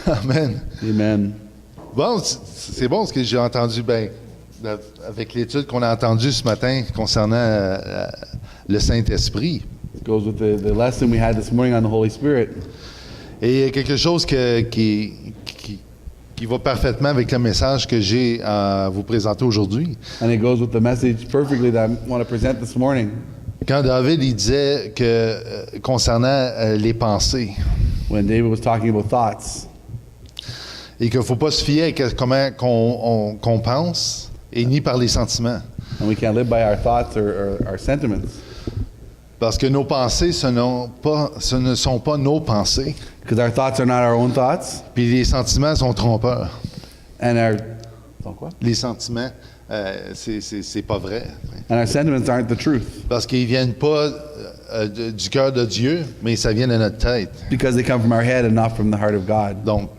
Amen. Amen. Bon, c'est bon ce que j'ai entendu, avec l'étude qu'on a entendue ce matin concernant le Saint-Esprit. It goes with the lesson we had this morning on the Holy Spirit. Et quelque chose qui va parfaitement avec le message que j'ai à vous présenter aujourd'hui. And it goes with the message perfectly that I want to present this morning. Quand David il disait que concernant les pensées, When David was talking about thoughts, et qu'il ne faut pas se fier à comment qu'on pense et ni par les sentiments. and we can't live by our thoughts or our sentiments, Parce que nos pensées, ce ne sont pas nos pensées. because our thoughts are not our own thoughts, Puis les sentiments sont trompeurs. and our Les sentiments, c'est pas vrai. sentiments aren't the truth, Parce qu'ils viennent pas du cœur de Dieu, mais ça vient de notre tête. because they come from our head and not from the heart of God. Donc,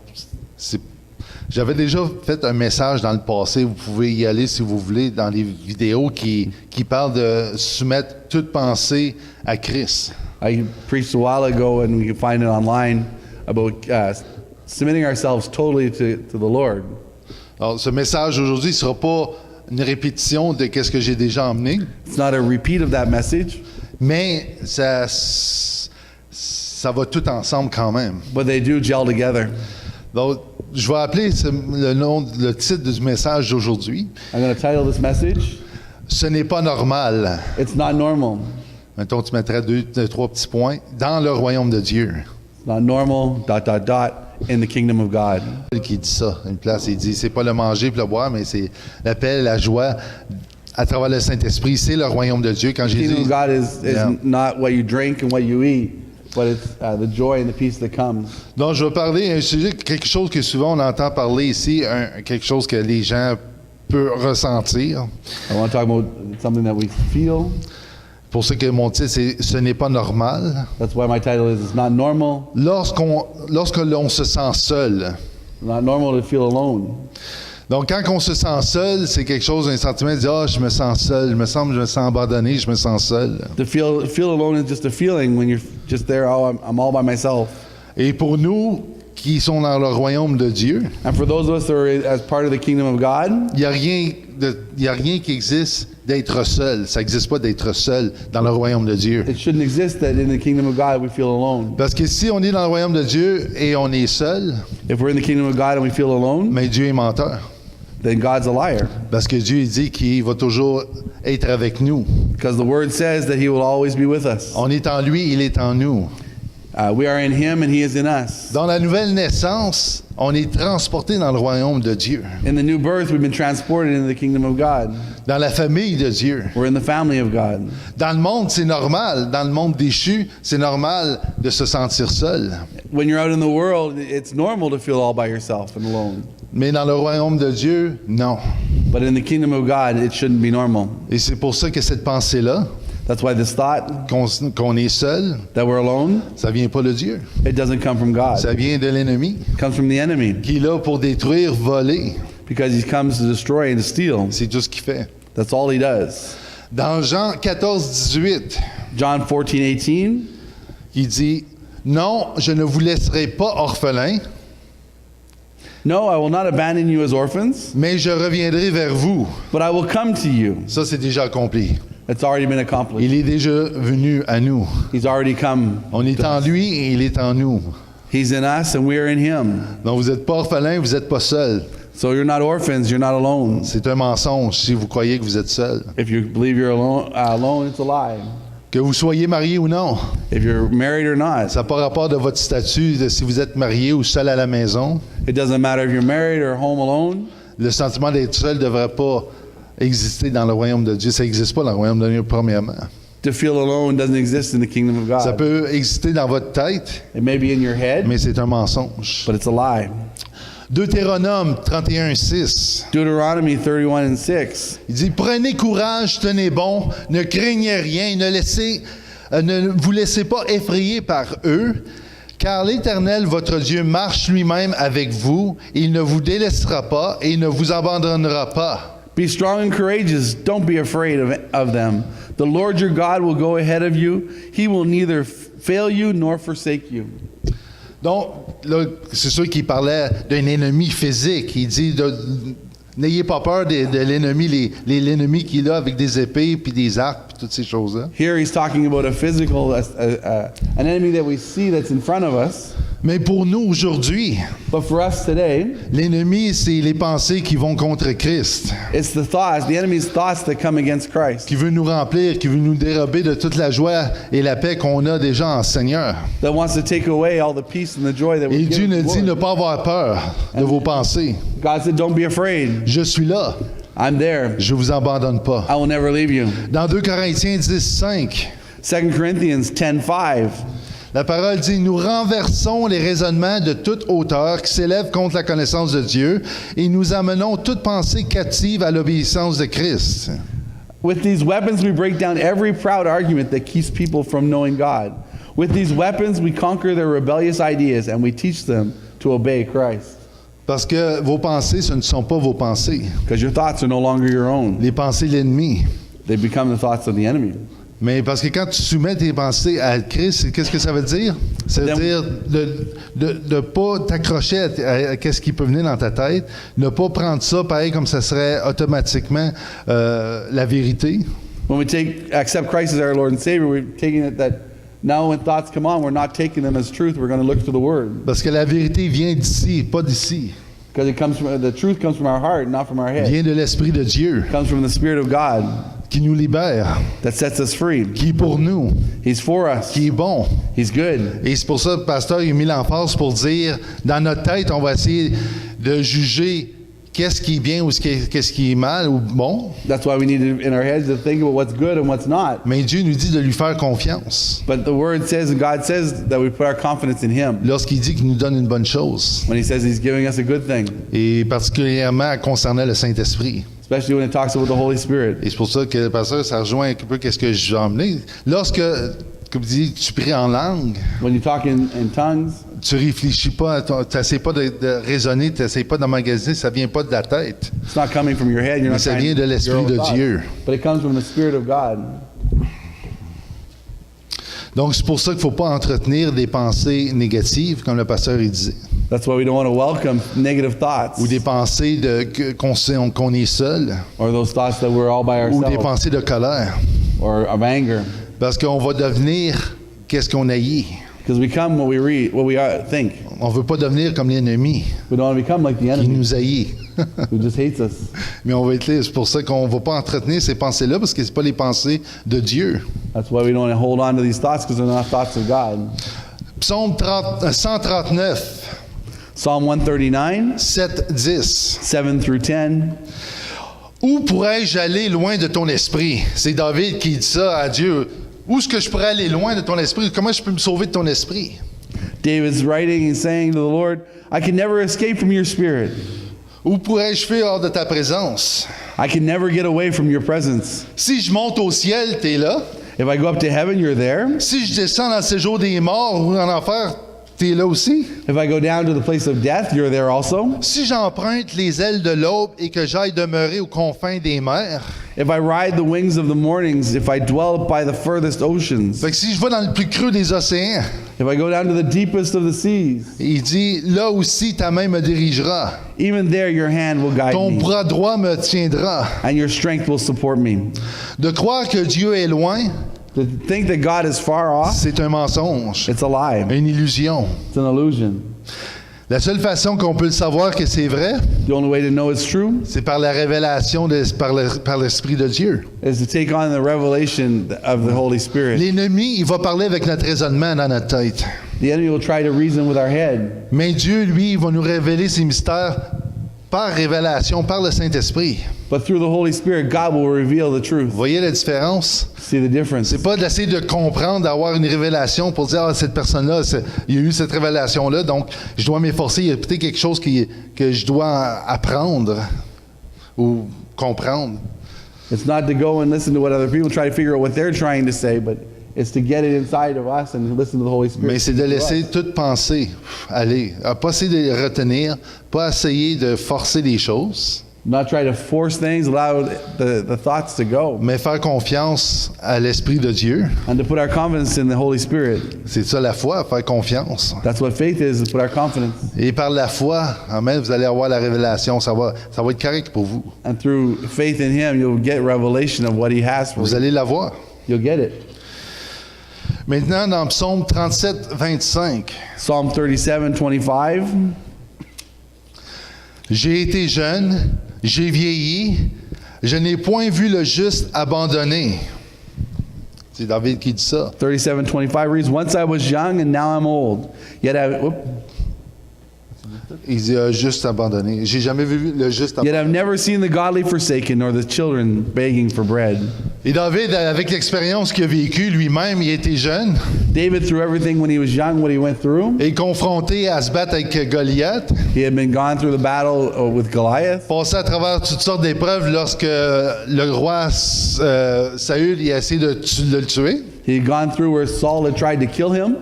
j'avais déjà fait un message dans le passé, vous pouvez y aller si vous voulez, dans les vidéos qui parlent de soumettre toute pensée à Christ. I preached a while ago, and we can find it online, about submitting ourselves totally to the Lord. Alors, ce message aujourd'hui ne sera pas une répétition de ce que j'ai déjà emmené, It's not a repeat of that message, mais ça va tout ensemble quand même. but they do gel together. Donc, je vais appeler le titre du message d'aujourd'hui. I'm going to title this message, Ce n'est pas normal. It's Not Normal. Mettons, tu mettrais trois petits points. Dans le royaume de Dieu. It's not normal, ... in the kingdom of God. Qui dit ça. Une place, il dit, c'est pas le manger et le boire, mais c'est la paix, la joie à travers le Saint-Esprit. C'est le royaume de Dieu. Quand The Jésus... kingdom of God is Yeah. not what you drink and what you eat, but it's the joy and the peace that comes. Donc, je vais parler un sujet, quelque chose que souvent on entend parler ici, quelque chose que les gens peuvent ressentir. I want to talk about something that we feel. Pour ça que mon titre, c'est « Ce n'est pas normal That's why my title is It's Not Normal. ». Lorsque l'on se sent seul. Not normal to feel alone. Donc, quand on se sent seul, c'est quelque chose, un sentiment de dire « Ah, je me sens seul, je me sens abandonné, je me sens seul. » To feel alone is just a feeling when you're just there, oh, I'm all by myself. Et pour nous qui sont dans le royaume de Dieu, And for those of us that are as part of the kingdom of God, il n'y a rien qui existe d'être seul. Ça n'existe pas d'être seul dans le royaume de Dieu. it shouldn't exist that in the kingdom of God we feel alone. Parce que si on est dans le royaume de Dieu et on est seul, If we're in the kingdom of God and we feel alone, mais Dieu est menteur. then God's a liar. Parce que Dieu il dit qu'il va toujours être avec nous. Because the word says that he will always be with us. On est en lui, il est en nous. We are in him and he is in us. Dans la nouvelle naissance, on est transporté dans le royaume de Dieu. In the new birth, we've been transported into the kingdom of God. Dans la famille de Dieu. We're in the family of God. Dans le monde, c'est normal. Dans le monde déchu, c'est normal de se sentir seul. When you're out in the world, it's normal to feel all by yourself and alone. Mais dans le royaume de Dieu, non. But in the kingdom of God, it shouldn't be normal. Et c'est pour ça que cette pensée-là, That's why this thought qu'on est seul, that we're alone, ça vient pas de Dieu. it doesn't come from God. Ça vient de l'ennemi, It comes from the enemy, qui est là pour détruire, voler. because he comes to destroy and to steal. C'est tout ce qu'il fait. That's all he does. Dans Jean 14, 18, John 14:18, il dit, « Non, je ne vous laisserai pas orphelins, no, I will not abandon you as orphans, mais je reviendrai vers vous. but I will come to you. » Ça, c'est déjà accompli. It's already been accomplished. Il est déjà venu à nous. He's already come. On est en lui et il est en nous. He's in us and we are in him. Donc, vous n'êtes pas orphelin, vous n'êtes pas seul. So you're not orphans, you're not alone. C'est un mensonge si vous croyez que vous êtes seul. If you believe you're alone, it's a lie. Que vous soyez marié ou non, If you're married or not, ça n'a pas rapport de votre statut, de si vous êtes marié ou seul à la maison. it doesn't matter if you're married or home alone. Le sentiment d'être seul ne devrait pas exister dans le royaume de Dieu. Ça n'existe pas dans le royaume de Dieu, premièrement. To feel alone doesn't exist in the kingdom of God. Ça peut exister dans votre tête, It may be in your head, mais c'est un mensonge. but it's a lie. Deutéronome 31:6. Deuteronomy 31:6. Il dit, prenez courage, tenez bon, ne craignez rien, ne vous laissez pas effrayer par eux, car l'Éternel, votre Dieu, marche lui-même avec vous, il ne vous délaissera pas et il ne vous abandonnera pas. Be strong and courageous. Don't be afraid of them. The Lord your God will go ahead of you. He will neither fail you nor forsake you. Donc, là, c'est sûr qu'il parlait d'un ennemi physique. Il dit, n'ayez pas peur de l'ennemi, l'ennemi qu'il a avec des épées, puis des arcs, puis toutes ces choses-là. Here he's talking about a physical, an enemy that we see that's in front of us. Mais pour nous, aujourd'hui, But for us today, l'ennemi, c'est les pensées qui vont contre Christ, it's the enemy's thoughts that come against Christ. qui veut nous remplir, qui veut nous dérober de toute la joie et la paix qu'on a déjà en Seigneur. That wants to take away all the peace and the joy that Et we Dieu give. nous dit ne pas avoir peur de vos pensées. God said, don't be afraid. Je suis là, I'm there. je vous abandonne pas. I will never leave you. Dans 2 Corinthiens 10:5, 2 Corinthians 10:5. la parole dit, nous renversons les raisonnements de toute hauteur qui s'élèvent contre la connaissance de Dieu et nous amenons toute pensée captive à l'obéissance de Christ. With these weapons, we break down every proud argument that keeps people from knowing God. With these weapons, we conquer their rebellious ideas and we teach them to obey Christ. Parce que vos pensées, ce ne sont pas vos pensées. Because your thoughts are no longer your own. Les pensées de l'ennemi. They become the thoughts of the enemy. Mais parce que quand tu soumets tes pensées à Christ, qu'est-ce que ça veut dire? Ça veut dire de ne pas t'accrocher à ce qui peut venir dans ta tête, ne pas prendre ça pareil comme ça serait automatiquement la vérité. When we accept Christ as our Lord and Savior, we're taking it that now when thoughts come on, we're not taking them as truth, we're going to look to the Word. Parce que la vérité vient d'ici, pas d'ici. Because the truth comes from our heart, not from our head. Vient de l'Esprit de Dieu It comes from the Spirit of God qui nous libère, that sets us free. qui est pour nous, He's for us. qui est bon. He's good. Et c'est pour ça que le pasteur il a mis l'emphase pour dire, dans notre tête, on va essayer de juger qu'est-ce qui est bien ou qu'est-ce qui est mal ou bon. That's why we need to, in our heads, to think about what's good and what's not. Mais Dieu nous dit de lui faire confiance But the Word says, and God says, that we put our confidence in Him. lorsqu'il dit qu'il nous donne une bonne chose. When He says He's giving us a good thing. Et particulièrement concernant le Saint-Esprit. Especially when it talks about the Holy Spirit. Et c'est pour ça que le pasteur, ça rejoint un peu qu'est-ce que je vais emmener. Lorsque, comme dit, tu pries en langue, When you talk in tongues, tu réfléchis pas, tu n'essaies pas de raisonner, tu n'essaies pas d'emmagasiner, ça vient pas de la tête. it's not coming from your head. You're Mais not ça trying vient de your l'Esprit own de thoughts. Dieu. But it comes from the Spirit of God. Donc c'est pour ça qu'il ne faut pas entretenir des pensées négatives, comme le pasteur il disait, That's why we don't want to welcome negative thoughts ou des pensées qu'on est seul, or those thoughts that we're all by ou des ourselves pensées de colère. or of anger. Parce qu'on va devenir qu'est-ce qu'on haït. Because we become what we read, what we think. On ne veut pas devenir comme l'ennemi We don't want to become like the qui enemy nous haït. who just hates us. Mais on va être là. C'est pour ça qu'on ne va pas entretenir ces pensées-là parce que ce pas les pensées de Dieu. That's why we don't want to hold on to these thoughts because they're not thoughts of God. Psaume 139, Psalm 139, 7, 10. 7 through 10. Où pourrais-je aller loin de ton esprit? C'est David qui dit ça à Dieu. Où est-ce que je pourrais aller loin de ton esprit? Comment je peux me sauver de ton esprit? David's writing and saying to the Lord, I can never escape from your spirit. Où pourrais-je fuir hors de ta présence? I can never get away from your presence. Si je monte au ciel, t'es là. If I go up to heaven, you're there. Si je descends dans le séjour des morts ou en enfer, t'es là aussi. If I go down to the place of death, you're there also. Si j'emprunte les ailes de l'aube et que j'aille demeurer aux confins des mers, If I ride the wings of the mornings, if I dwell by the furthest oceans, fait que si je vais dans le plus creux des océans, if I go down to the deepest of the seas, il dit, là aussi ta main me dirigera, even there your hand will guide ton me, bras droit me tiendra. and your strength will support me. De croire que Dieu est loin, To think that God is far off, c'est un mensonge, it's a lie. une illusion. It's an illusion. La seule façon qu'on peut le savoir que c'est vrai, The only way to know it's true c'est par la révélation par l'Esprit de Dieu. is to take on the revelation of the Holy Spirit. L'ennemi, il va parler avec notre raisonnement dans notre tête. The enemy will try to reason with our head, Mais Dieu, lui, il va nous révéler ses mystères par révélation, par le Saint-Esprit. but through the Holy Spirit, God will reveal the truth. Vous voyez la différence? See the difference? C'est pas d'essayer de comprendre, d'avoir une révélation pour dire, ah, cette personne-là, il y a eu cette révélation-là, donc je dois m'efforcer. Il y a peut-être quelque chose que je dois apprendre ou comprendre. It's not to go and listen to what other people try to figure out what they're trying to say, but it's to get it inside of us and listen to the Holy Spirit. Mais c'est de laisser toute pensée aller. Pas essayer de les retenir, pas essayer de forcer les choses. Not try to force things, allow the thoughts to go. mais faire confiance à l'Esprit de Dieu. And to put our confidence in the Holy Spirit. C'est ça la foi, faire confiance. That's what faith is, to put our confidence. Et par la foi, amen, vous allez avoir la révélation, ça va être correct pour vous. And through faith in Him, you'll get revelation of what He has for Vous you. allez l'avoir. You'll get it. Maintenant, dans Psaume 37, 25, Psalm 37:25. j'ai été jeune, j'ai vieilli, je n'ai point vu le juste abandonné. C'est David qui dit ça. 37:25 reads, "Once I was young and now I'm old. Yet Il dit juste abandonné. J'ai jamais vu le juste abandonné. I've never seen the godly forsaken, nor the children begging for bread." Et David, avec l'expérience qu'il a vécue lui-même, il était jeune David, through everything when he was young, what he went through, et confronté à se battre avec Goliath, he had been gone through the battle with Goliath. passé à travers toutes sortes d'épreuves lorsque le roi Saül il a essayé de le tuer. He had gone through where Saul had tried to kill him.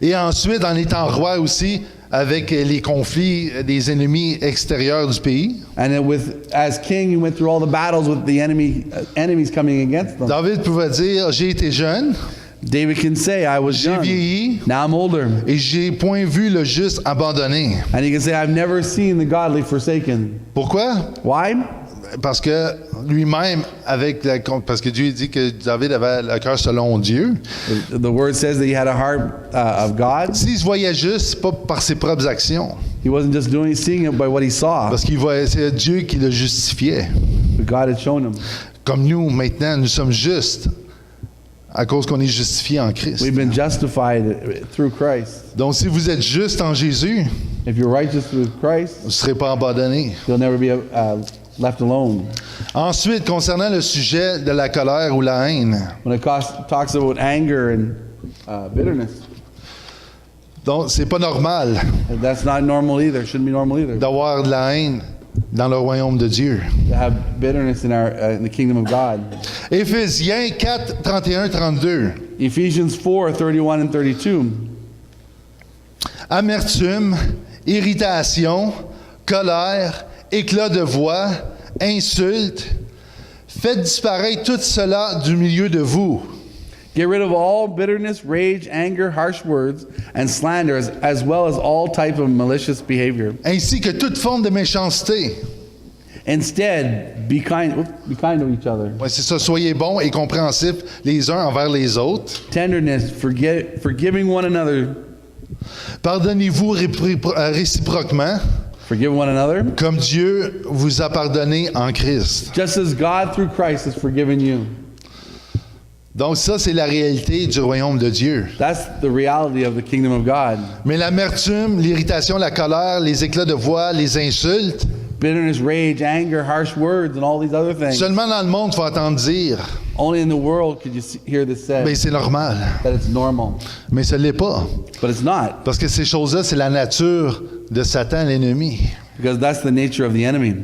Et ensuite, en étant roi aussi, avec les conflits des ennemis extérieurs du pays. And as king, he went through all the battles with the enemies coming against them. David pouvait dire, j'ai été jeune, David can say, I was j'ai young. vieilli, Now I'm older. et j'ai point vu le juste abandonné. And he can say, I've never seen the godly forsaken. Pourquoi? Why? Parce que lui-même, parce que Dieu dit que David avait le cœur selon Dieu. The word says that he had a heart of God. S'il se voyait juste, c'est pas par ses propres actions. He wasn't just seeing it by what he saw, Parce qu'il voyait, c'est Dieu qui le justifiait. but God had shown him. Comme nous, maintenant, nous sommes justes à cause qu'on est justifié en Christ. We've been justified through Christ. Donc, si vous êtes juste en Jésus, If you're righteous through Christ, vous ne serez pas abandonné. you'll never be left alone. Ensuite, concernant le sujet de la colère ou la haine, When it talks about anger and bitterness, donc c'est pas normal that's not normal either. Shouldn't be normal either. d'avoir de la haine dans le royaume de Dieu. To have bitterness in the kingdom of God. Éphésiens 4, 31, 32. Ephesians 4:31 and 32. Amertume, irritation, colère, éclat de voix, insultes. Faites disparaître tout cela du milieu de vous. Get rid of all bitterness, rage, anger, harsh words, and slander, as well as all type of malicious behavior. Ainsi que toute forme de méchanceté. Instead, be kind to each other. Ouais, c'est ça, soyez bons et compréhensifs les uns envers les autres. Tenderness, forgiving one another. Pardonnez-vous réciproquement, Forgive one another, comme Dieu vous a pardonné en Christ. just as God through Christ has forgiven you. Donc ça, c'est la réalité du royaume de Dieu. That's the reality of the kingdom of God. Mais l'amertume, l'irritation, la colère, les éclats de voix, les insultes, Bitterness, rage, anger, harsh words, and all these other things. seulement dans le monde, il faut entendre dire, Only in the world could you hear this said, mais c'est normal. that it's normal. Mais ce n'est pas. But it's not, Parce que ces choses-là, c'est la nature de Satan, l'ennemi. because that's the nature of the enemy.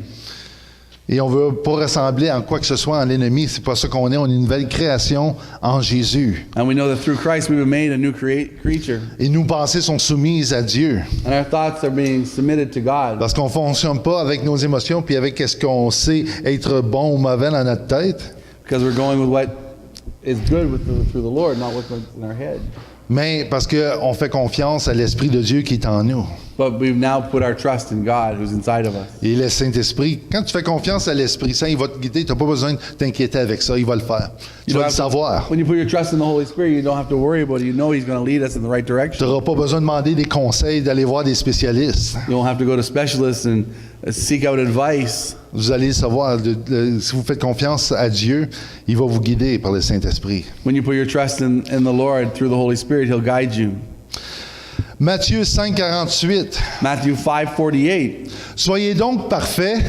Et on ne veut pas ressembler en quoi que ce soit en l'ennemi. C'est pas ça qu'on est. On est une nouvelle création en Jésus. And we know that through Christ we were made a new creature. Et nos pensées sont soumises à Dieu. And our thoughts are being submitted to God. Parce qu'on ne fonctionne pas avec nos émotions puis avec ce qu'on sait être bon ou mauvais dans notre tête. Because we're going with what is good through the Lord, not what's in our head. Mais parce qu'on fait confiance à l'Esprit de Dieu qui est en nous. But we've now put our trust in God who's inside of us. Et le Saint-Esprit, quand tu fais confiance à l'Esprit Saint, il va te guider. Tu n'as pas besoin de t'inquiéter avec ça. Il va le faire. Tu vas le savoir. When you put your trust in the Holy Spirit, you don't have to worry about it. You know He's going to lead us in the right Tu direction. n'auras pas besoin de demander des conseils, d'aller voir des spécialistes. You don't have to go to specialists and seek out advice. Vous allez savoir, si vous faites confiance à Dieu, il va vous guider par le Saint-Esprit. When you put your trust in the Lord through the Holy Spirit, He'll guide you. Matthieu 5, 48. Matthew 5:48. Soyez donc parfaits,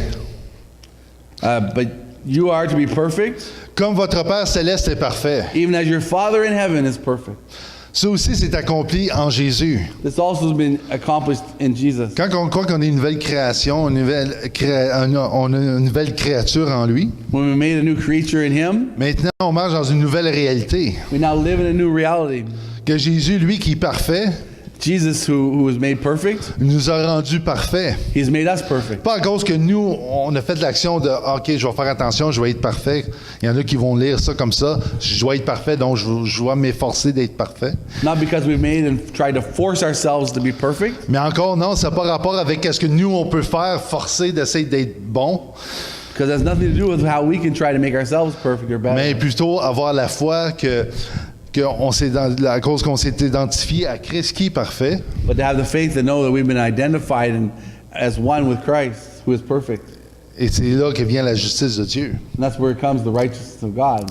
But you are to be perfect, comme votre Père céleste est parfait. even as your Father in heaven is perfect. Ça aussi, c'est accompli en Jésus. This also has been accomplished in Jesus. Quand on croit qu'on est une nouvelle création, on a une nouvelle créature en lui, When we made a new creature in Him, maintenant on marche dans une nouvelle réalité. we now live in a new reality. Que Jésus, lui qui est parfait, Jesus, who was made perfect, Il nous a rendus parfaits. he's made us perfect. Pas à cause que nous, on a fait de l'action de « OK, je vais faire attention, je vais être parfait ». Il y en a qui vont lire ça comme ça. Je dois être parfait, donc je dois m'efforcer d'être parfait. Not because we've made and tried to force ourselves to be perfect, Mais encore, non, ça n'a pas rapport avec ce que nous, on peut faire, forcer d'essayer d'être bon, because it has nothing to do with how we can try to make ourselves perfect or better. mais plutôt avoir la foi à cause qu'on s'est identifié à Christ qui est parfait. But to have the faith to know that we've been identified as one with Christ, who is perfect. Et c'est là que vient la justice de Dieu. And that's where it comes, the righteousness of God.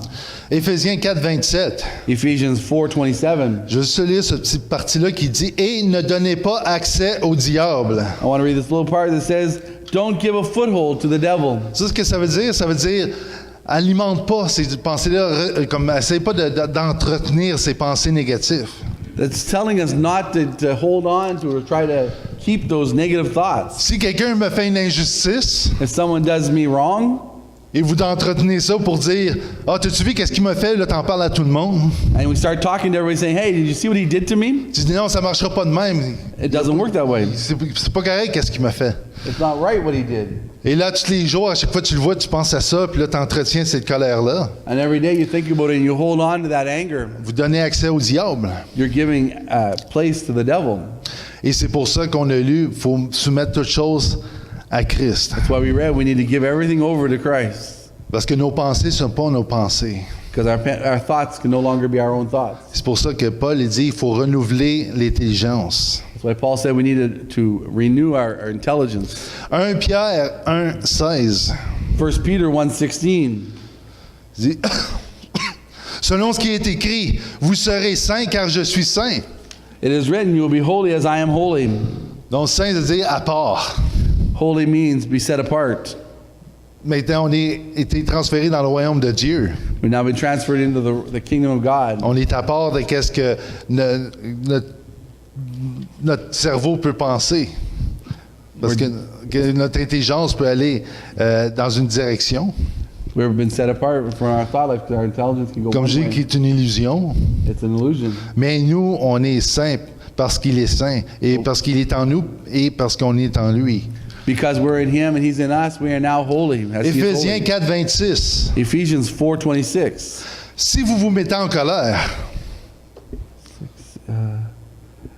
Éphésiens 4, 27. Ephesians 4:27. Je vais juste lire cette petite partie-là qui dit « Et ne donnez pas accès au diable I want to read this little part that says, don't give a foothold to the devil. ». Ça, ce que ça veut dire, alimente pas ces pensées-là, comme essaye pas d'entretenir ces pensées négatives. That's telling us not to hold on to or try to keep those negative thoughts. Si quelqu'un me fait une injustice, If someone does me wrong, et vous d'entretenir ça pour dire « Ah, t'as-tu vu qu'est-ce qu'il m'a fait? » Là, t'en parles à tout le monde. and we start talking to everybody saying, hey, did you see what he did to me? Tu dis « Non, ça marchera pas de même. It doesn't work that way. C'est pas correct qu'est-ce qu'il m'a fait. » It's not right what he did. Et là, tous les jours, à chaque fois que tu le vois, tu penses à ça, puis là, tu entretiens cette colère-là. And every day you think about it and you hold on to that anger. Vous donnez accès au diable. You're giving place to the devil. Et c'est pour ça qu'on a lu, il faut soumettre toutes choses à Christ. That's why we read we need to give everything over to Christ. Parce que nos pensées ne sont pas nos pensées. Because our thoughts can no longer be our own thoughts. C'est pour ça que Paul il dit il faut renouveler l'intelligence. That's why Paul said we needed to renew our intelligence. 1 Pierre 1, 16 1 Peter 1:16. dit selon ce qui est écrit, vous serez saints car je suis saint. It is written, you will be holy as I am holy. Donc saint veut dire à part. Holy means be set apart. Maintenant, on a été transféré dans le royaume de Dieu. We've now been transferred into the kingdom of God. On est à part de qu'est-ce que notre cerveau peut penser. Parce que notre intelligence peut aller dans une direction. We've been set apart from our thought life. Our intelligence can go Comme one je dis, way. qui est une illusion. It's an illusion. Mais nous, on est saints parce qu'il est saint. Et parce qu'il est en nous et parce qu'on est en lui. Because we're in Him and He's in us, we are now holy. As He is Éphésiens holy. 4, 26. Ephesians 4:26. Si vous vous mettez en colère,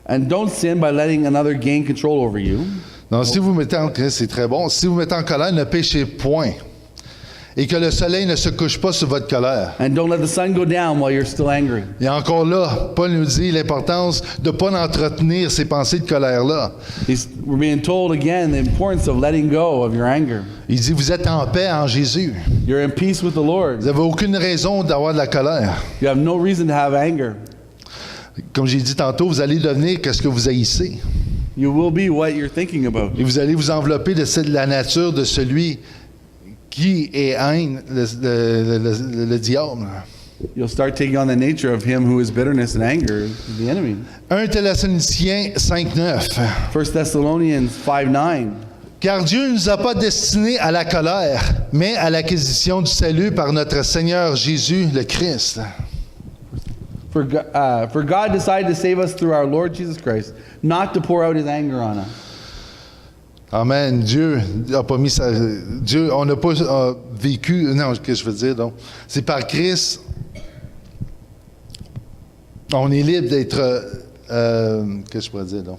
And don't sin by letting another gain control over you. non, si vous vous mettez en colère, c'est très bon. Si vous vous mettez en colère, ne péchez point. Et que le soleil ne se couche pas sur votre colère. And don't let the sun go down while you're still angry. Et encore là, Paul nous dit l'importance de ne pas entretenir ces pensées de colère-là. We're being told again the importance of letting go of your anger. Il dit, vous êtes en paix en Jésus. You're in peace with the Vous Lord. n'avez aucune raison d'avoir de la colère. You have no reason to have anger. Comme j'ai dit tantôt, vous allez devenir ce que vous haïssez. You will be what you're thinking about. Et vous allez vous envelopper de la nature de celui qui est haine, le diable. You'll start taking on the nature of him who is bitterness and anger, the enemy. 1 Thessaloniciens 5, 9. 1 Thessalonians 5:9. Car Dieu ne nous a pas destinés à la colère, mais à l'acquisition du salut par notre Seigneur Jésus le Christ. For God decided to save us through our Lord Jesus Christ, not to pour out His anger on us. Amen. Dieu a pas mis ça. Dieu, on n'a pas vécu. Non, ce que je veux dire, donc. C'est par Christ. On est libre d'être. Qu'est-ce que je pourrais dire, donc?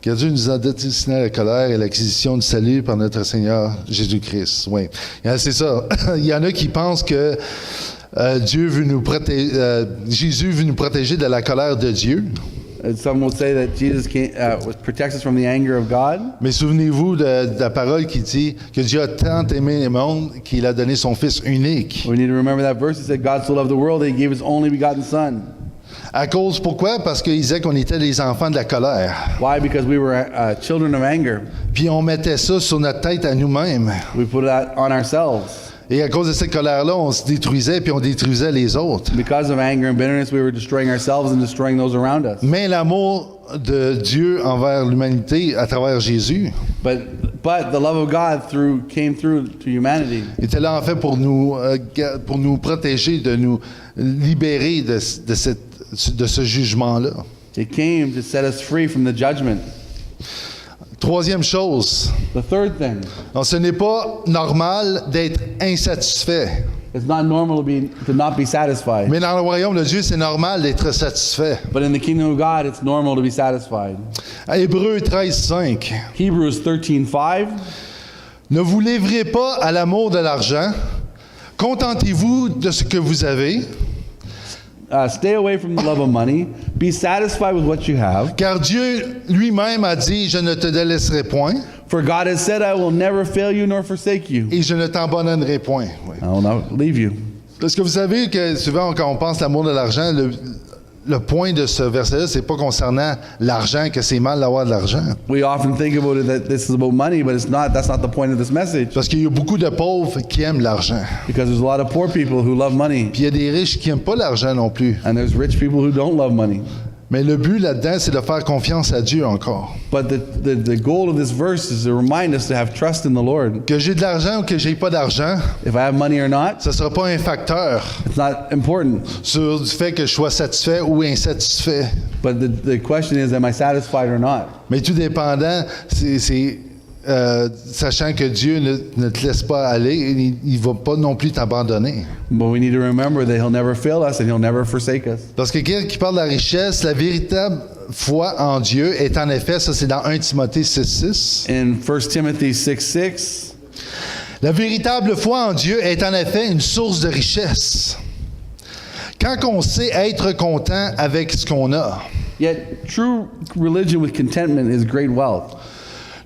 Que Dieu nous a destiné à la colère et l'acquisition du salut par notre Seigneur Jésus-Christ. Oui. C'est ça. Il y en a qui pensent que Dieu veut nous protéger. Jésus veut nous protéger de la colère de Dieu. And some will say that Jesus protects us from the anger of God. Mais souvenez-vous de la parole qui dit que Dieu a tant aimé le monde qu'il a donné son Fils unique. We need to remember that verse. It said, God so loved the world that He gave His only begotten Son. À cause, pourquoi? Parce qu'il disait qu'on était les enfants de la colère. Why? Because we were children of anger. Puis on mettait ça sur notre tête à nous-mêmes. We put that on ourselves. Et à cause de cette colère-là, on se détruisait puis on détruisait les autres. Because of anger and bitterness, we were destroying ourselves and destroying those around us. Mais l'amour de Dieu envers l'humanité à travers Jésus But the love of God came through to humanity. était là en fait pour nous protéger, de nous libérer de ce jugement-là. It came to set us free from the judgment. Troisième chose, The third thing, donc ce n'est pas normal d'être insatisfait. it's not normal to not be satisfied. Mais dans le royaume de Dieu, c'est normal d'être satisfait. But in the kingdom of God, it's normal to be satisfied. À Hébreux 13:5, Hebrews 13:5. ne vous livrez pas à l'amour de l'argent. Contentez-vous de ce que vous avez, Stay away from the love of money. Be satisfied with what you have. car Dieu lui-même a dit, je ne te délaisserai point For God has said, I will never fail you nor forsake you. et je ne t'abandonnerai point. Oui. I will not leave you. Parce que vous savez que souvent, quand on pense à l'amour de l'argent, le point de ce verset-là, c'est pas concernant l'argent, que c'est mal d'avoir de l'argent. We often think about it that this is about money, but it's not. That's not the point of this message. Parce qu'il y a beaucoup de pauvres qui aiment l'argent. Because there's a lot of poor people who love money, Puis il y a des riches qui n'aiment pas l'argent non plus. and there's rich people who don't love money. Mais le but là-dedans, c'est de faire confiance à Dieu encore. But the goal of this verse is to remind us to have trust in the Lord. Que j'ai de l'argent ou que j'ai pas d'argent, If I have money or not, ça ne sera pas un facteur it's not important. sur le fait que je sois satisfait ou insatisfait. But the question is, am I satisfied or not? Mais tout dépendant, sachant que Dieu ne te laisse pas aller, il ne va pas non plus t'abandonner. But we need to remember that He'll never fail us and He'll never forsake us. Parce que quelqu'un qui parle de la richesse, la véritable foi en Dieu est en effet, ça c'est dans 1 Timothée 6:6. In 1 Timothy 6:6, La véritable foi en Dieu est en effet une source de richesse. Quand on sait être content avec ce qu'on a, yet true religion with contentment is great wealth.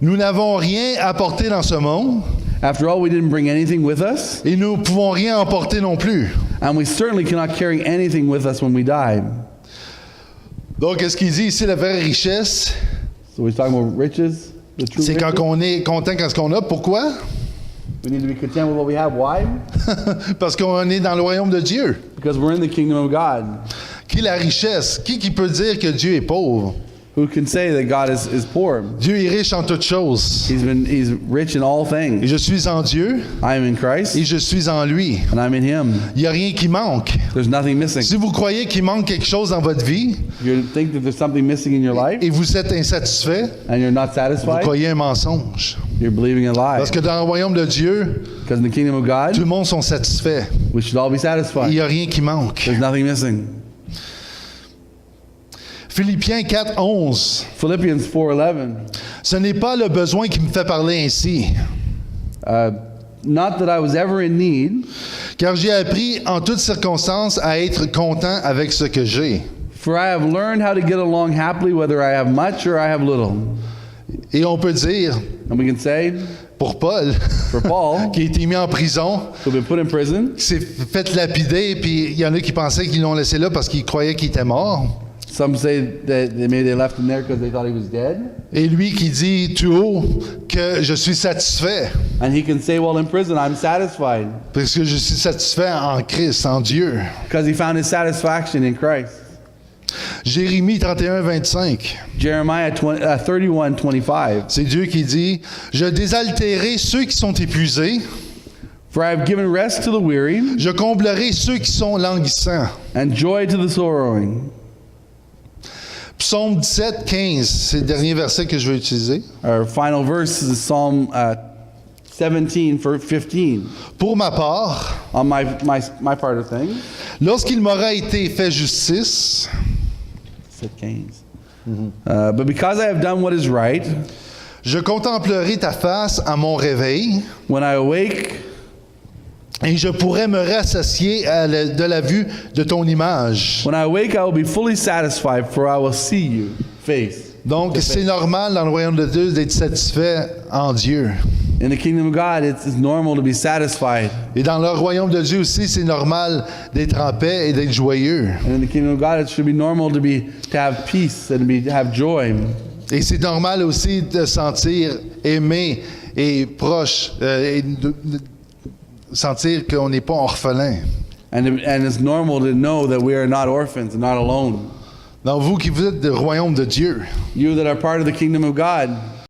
nous n'avons rien apporté dans ce monde After all, we didn't bring anything with us, et nous ne pouvons rien emporter non plus. and we certainly cannot carry anything with us when we die. Donc, qu'est-ce qu'il dit ici, la vraie richesse? So we're talking about riches, the true C'est quand riches. on est content quand ce qu'on a. Pourquoi? We need to be content with what we have. Why? Parce qu'on est dans le royaume de Dieu. Because we're in the kingdom of God. Qui est la richesse? Qui peut dire que Dieu est pauvre? Who can say that God is poor? Dieu est riche en toutes choses. He's rich in all Et things. je suis en Dieu I am in Christ, et je suis en lui. and I'm in Him. Il n'y a rien qui manque. There's nothing missing. Si vous croyez qu'il manque quelque chose dans votre vie You think that there's something missing in your life, et vous êtes insatisfait, and you're not vous satisfied, croyez un mensonge. you're believing a lie. Parce que dans le royaume de Dieu, Because in the kingdom of tout God, le monde sont satisfaits. we should all be Il satisfied. n'y a rien qui manque. There's nothing missing. Philippiens 4:11. Philippians 4:11. Ce n'est pas le besoin qui me fait parler ainsi, Not that I was ever in need, car j'ai appris en toutes circonstances à être content avec ce que j'ai. for I have learned how to get along happily whether I have much or I have little. Et on peut dire, And we can say, pour Paul, for Paul, qui a été mis en prison, who've been put in prison, qui s'est fait lapider, puis il y en a qui pensaient qu'ils l'ont laissé là parce qu'ils croyaient qu'il était mort. some say that maybe they left him there because they thought he was dead. Et lui qui dit tout haut que je suis satisfait, And he can say, well, in prison, I'm satisfied parce que je suis satisfait en Christ, en Dieu. because he found his satisfaction in Christ. Jérémie 31:25. Jeremiah 31:25. C'est Dieu qui dit, je désaltérerai ceux qui sont épuisés, For I have given rest to the weary je comblerai ceux qui sont languissants. and joy to the sorrowing. Psaume 17:15, c'est le dernier verset que je vais utiliser. Our final verse is Psalm 17:15. Pour ma part, On my part of things. lorsqu'il m'aura été fait justice, But because I have done what is right, je contemplerai ta face à mon réveil, when I awake, et je pourrai me rassasier de la vue de ton image. when I awake, I will be fully satisfied, for I will see you face. Donc, c'est normal dans le royaume de Dieu d'être satisfait en Dieu. In the kingdom of God, it's normal to be satisfied. Et dans le royaume de Dieu aussi, c'est normal d'être en paix et d'être joyeux. And in the kingdom of God, it should be normal to have peace and to have joy. Et c'est normal aussi de sentir aimé et proche, et de sentir qu'on n'est pas orphelin. And it's normal to know that we are not orphans and not alone. Donc, vous qui vous êtes du royaume de Dieu, You that are part of the kingdom of God,